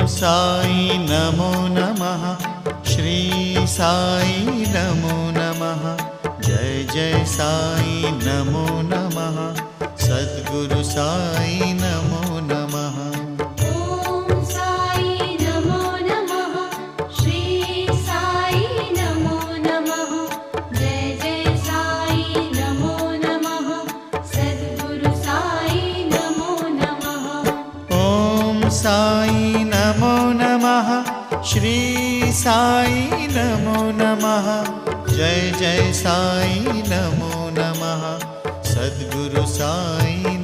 साई नमो नमः, श्री साई नमो नमः, जय जय साई नमो नमः, सद्गुरु साई नमो नमः। ओम साई नमो नमः, श्री साई नमो नमः, जय जय साई नमो नमः, सद्गुरु साई नमो नमः। ओम साई नमो नमः, श्री साई नमो नमः, जय जय साई नमो नमः, सद्गुरु साई